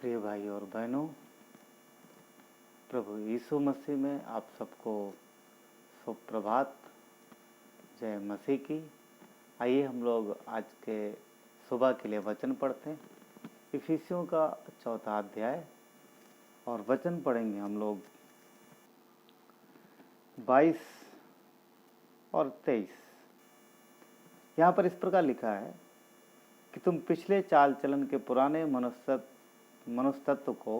प्रिय भाई और बहनों, प्रभु यीशु मसीह में आप सबको सुप्रभात। जय मसीह की। आइए हम लोग आज के सुबह के लिए वचन पढ़ते हैं। इफिसियों का 4 अध्याय और वचन पढ़ेंगे हम लोग 22 और 23। यहाँ पर इस प्रकार लिखा है कि तुम पिछले चाल चलन के पुराने मनुष्यत्व को,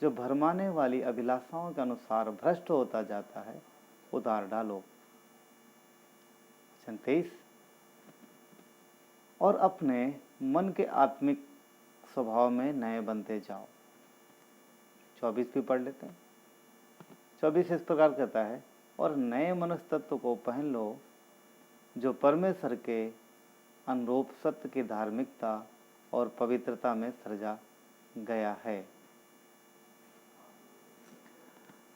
जो भरमाने वाली अभिलाषाओं के अनुसार भ्रष्ट होता जाता है, उतार डालो। 23। और अपने मन के आत्मिक स्वभाव में नए बनते जाओ। 24 भी पढ़ लेते हैं। 24 इस प्रकार कहता है, और नए मनुष्यत्व को पहन लो, जो परमेश्वर के अनुरूप सत्य की धार्मिकता और पवित्रता में सृजा गया है।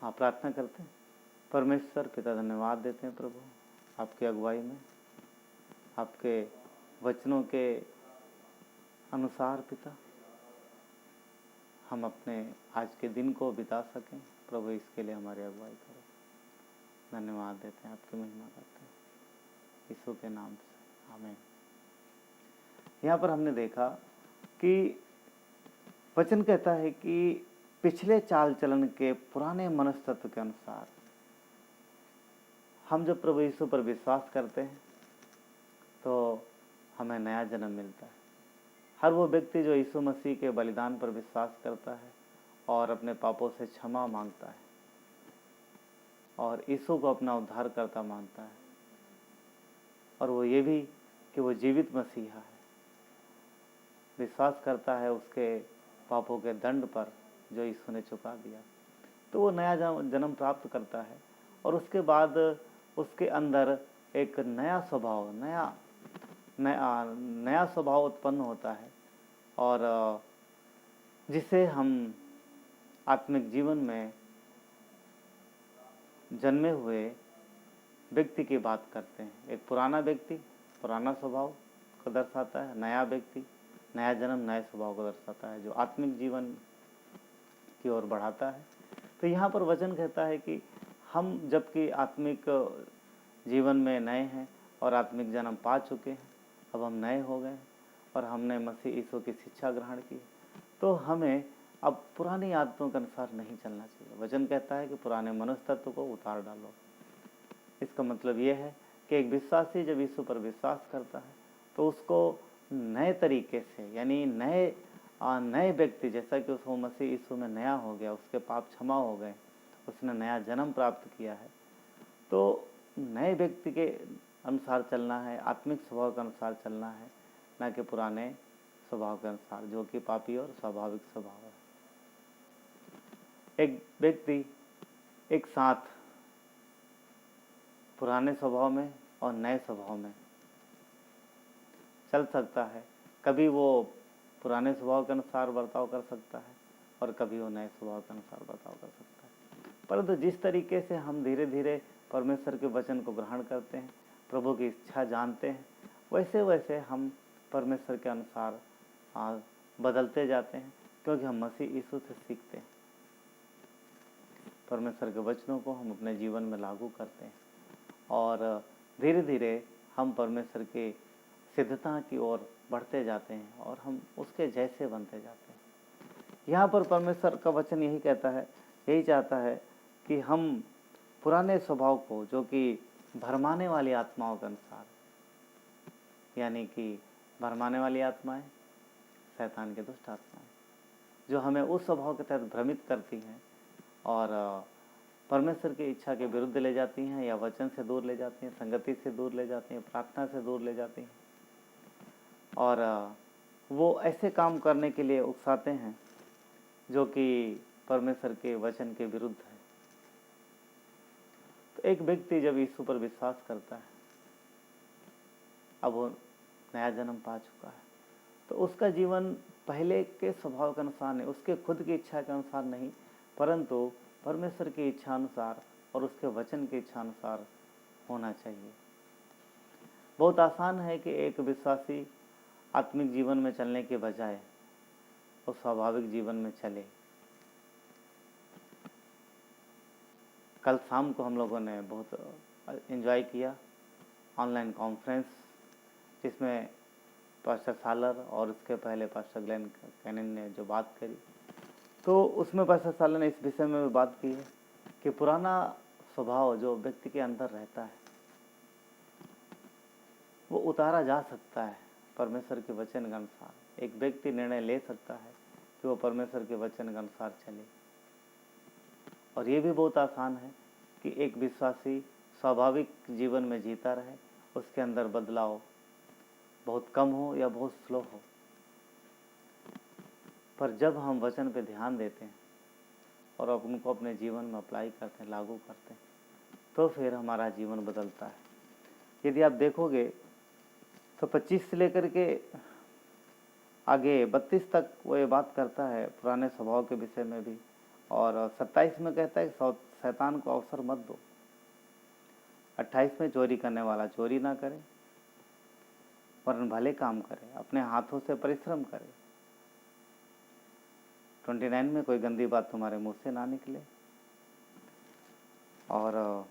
आप प्रार्थना करते हैं। परमेश्वर पिता, धन्यवाद देते हैं प्रभु आपकी अगुवाई में, आपके वचनों के अनुसार पिता हम अपने आज के दिन को बिता सकें। प्रभु इसके लिए हमारी अगुवाई करो। धन्यवाद देते हैं, आपकी महिमा करते हैं यीशु के नाम से, आमीन। यहाँ पर हमने देखा कि वचन कहता है कि पिछले चाल चलन के पुराने मनुष्यत्व के अनुसार हम जब प्रभु यीशु पर विश्वास करते हैं तो हमें नया जन्म मिलता है। हर वो व्यक्ति जो यीशु मसीह के बलिदान पर विश्वास करता है और अपने पापों से क्षमा मांगता है और यीशु को अपना उद्धारकर्ता मानता है, और वो ये भी कि वो जीवित मसीहा है, विश्वास करता है उसके पापों के दंड पर जो यीशु ने चुका दिया, तो वो नया जन्म प्राप्त करता है। और उसके बाद उसके अंदर एक नया स्वभाव उत्पन्न होता है, और जिसे हम आत्मिक जीवन में जन्मे हुए व्यक्ति की बात करते हैं। एक पुराना व्यक्ति पुराना स्वभाव को दर्शाता है, नया व्यक्ति नया जन्म नए स्वभाव को दर्शाता है, जो आत्मिक जीवन की ओर बढ़ाता है। तो यहाँ पर वचन कहता है कि हम जबकि आत्मिक जीवन में नए हैं और आत्मिक जन्म पा चुके हैं, अब हम नए हो गए और हमने मसीह यीशु की शिक्षा ग्रहण की, तो हमें अब पुरानी आदतों के अनुसार नहीं चलना चाहिए। वचन कहता है कि पुराने मनुष्य तत्व को उतार डालो। इसका मतलब ये है कि एक विश्वासी जब यीशु पर विश्वास करता है तो उसको नए तरीके से, यानी नए व्यक्ति, जैसा कि उसको मसीह यीशु में नया हो गया, उसके पाप क्षमा हो गए, उसने नया जन्म प्राप्त किया है, तो नए व्यक्ति के अनुसार चलना है, आत्मिक स्वभाव के अनुसार चलना है, न कि पुराने स्वभाव के अनुसार जो कि पापी और स्वाभाविक स्वभाव है। एक व्यक्ति एक साथ पुराने स्वभाव में और नए स्वभाव में चल सकता है। कभी वो पुराने स्वभाव के अनुसार बर्ताव कर सकता है और कभी वो नए स्वभाव के अनुसार बर्ताव कर सकता है। परंतु जिस तरीके से हम धीरे धीरे परमेश्वर के वचन को ग्रहण करते हैं, प्रभु की इच्छा जानते हैं, वैसे वैसे हम परमेश्वर के अनुसार बदलते जाते हैं, क्योंकि हम मसीह यीशु से सीखते हैं। परमेश्वर के वचनों को हम अपने जीवन में लागू करते हैं और धीरे धीरे हम परमेश्वर के सिद्धता की ओर बढ़ते जाते हैं और हम उसके जैसे बनते जाते हैं। यहाँ पर परमेश्वर का वचन यही कहता है, यही चाहता है कि हम पुराने स्वभाव को, जो कि भरमाने वाली आत्माओं के अनुसार, यानी कि भरमाने वाली आत्माएं शैतान के दुष्ट आत्माएं, जो हमें उस स्वभाव के तहत भ्रमित करती हैं और परमेश्वर की इच्छा के विरुद्ध ले जाती हैं, या वचन से दूर ले जाती हैं, संगति से दूर ले जाती हैं, प्रार्थना से दूर ले जाती हैं, और वो ऐसे काम करने के लिए उकसाते हैं जो कि परमेश्वर के वचन के विरुद्ध है। तो एक व्यक्ति जब यीशु पर विश्वास करता है, अब वो नया जन्म पा चुका है, तो उसका जीवन पहले के स्वभाव के अनुसार नहीं, उसके खुद की इच्छा के अनुसार नहीं, परंतु परमेश्वर की इच्छा अनुसार और उसके वचन की इच्छा अनुसार होना चाहिए। बहुत आसान है कि एक विश्वासी आत्मिक जीवन में चलने के बजाय उस स्वाभाविक जीवन में चले। कल शाम को हम लोगों ने बहुत एंजॉय किया ऑनलाइन कॉन्फ्रेंस, जिसमें पास्टर सालर और उसके पहले पास्टर ग्लेन कैनन ने जो बात करी, तो उसमें पास्टर सालर ने इस विषय में भी बात की है कि पुराना स्वभाव जो व्यक्ति के अंदर रहता है वो उतारा जा सकता है परमेश्वर के वचन के अनुसार। एक व्यक्ति निर्णय ले सकता है कि वो परमेश्वर के वचन के अनुसार चले। और ये भी बहुत आसान है कि एक विश्वासी स्वाभाविक जीवन में जीता रहे, उसके अंदर बदलाव बहुत कम हो या बहुत स्लो हो, पर जब हम वचन पे ध्यान देते हैं और उनको अपने जीवन में अप्लाई करते हैं, लागू करते हैं, तो फिर हमारा जीवन बदलता है। यदि आप देखोगे तो 25 से लेकर के आगे 32 तक वो ये बात करता है पुराने स्वभाव के विषय में भी, और 27 में कहता है कि शैतान को अवसर मत दो। 28 में चोरी करने वाला चोरी ना करे वरन भले काम करे, अपने हाथों से परिश्रम करे। 29 में कोई गंदी बात तुम्हारे मुंह से ना निकले। और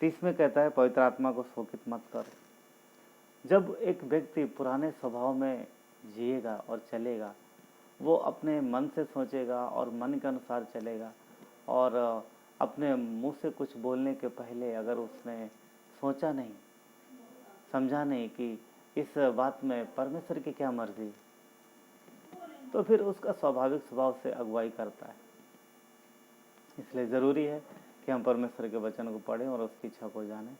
30 में कहता है पवित्र आत्मा को शोकित मत करो। जब एक व्यक्ति पुराने स्वभाव में जिएगा और चलेगा, वो अपने मन से सोचेगा और मन के अनुसार चलेगा, और अपने मुंह से कुछ बोलने के पहले अगर उसने सोचा नहीं, समझा नहीं कि इस बात में परमेश्वर की क्या मर्जी, तो फिर उसका स्वाभाविक स्वभाव से अगुवाई करता है। इसलिए ज़रूरी है कि हम परमेश्वर के वचन को पढ़ें और उसकी इच्छा को जानें,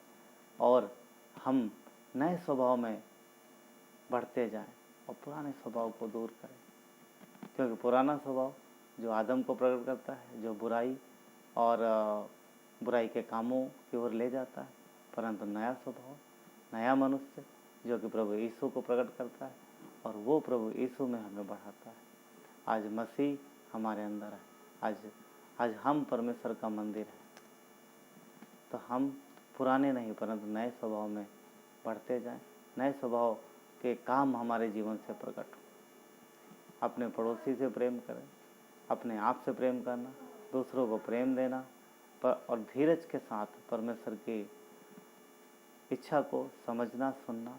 और हम नए स्वभाव में बढ़ते जाएं और पुराने स्वभाव को दूर करें। क्योंकि पुराना स्वभाव जो आदम को प्रकट करता है, जो बुराई और बुराई के कामों की ओर ले जाता है, परंतु नया स्वभाव, नया मनुष्य जो कि प्रभु यीशु को प्रकट करता है, और वो प्रभु यीशु में हमें बढ़ाता है। आज मसीह हमारे अंदर है, आज हम परमेश्वर का मंदिर है, तो हम पुराने नहीं परंतु नए स्वभाव में बढ़ते जाएं। नए स्वभाव के काम हमारे जीवन से प्रकट हो। अपने पड़ोसी से प्रेम करें, अपने आप से प्रेम करना, दूसरों को प्रेम देना, और धीरज के साथ परमेश्वर की इच्छा को समझना, सुनना,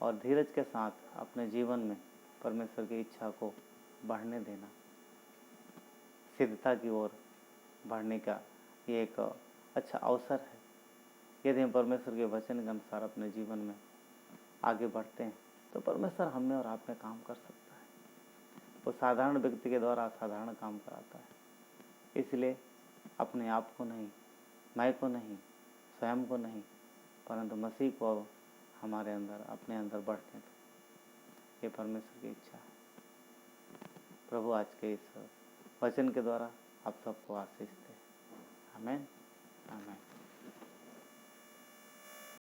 और धीरज के साथ अपने जीवन में परमेश्वर की इच्छा को बढ़ने देना। सिद्धता की ओर बढ़ने का ये एक अच्छा अवसर है। यदि हम परमेश्वर के वचन के अनुसार अपने जीवन में आगे बढ़ते हैं तो परमेश्वर हम में और आप में काम कर सकता है। वो साधारण व्यक्ति के द्वारा असाधारण काम कराता है। इसलिए अपने आप को नहीं, मैं को नहीं, स्वयं को नहीं, परंतु मसीह को हमारे अंदर, अपने अंदर बढ़ते हैं। ये परमेश्वर की इच्छा है। प्रभु आज के इस वचन के द्वारा आप सबको आशीष दे। आमीन, आमीन।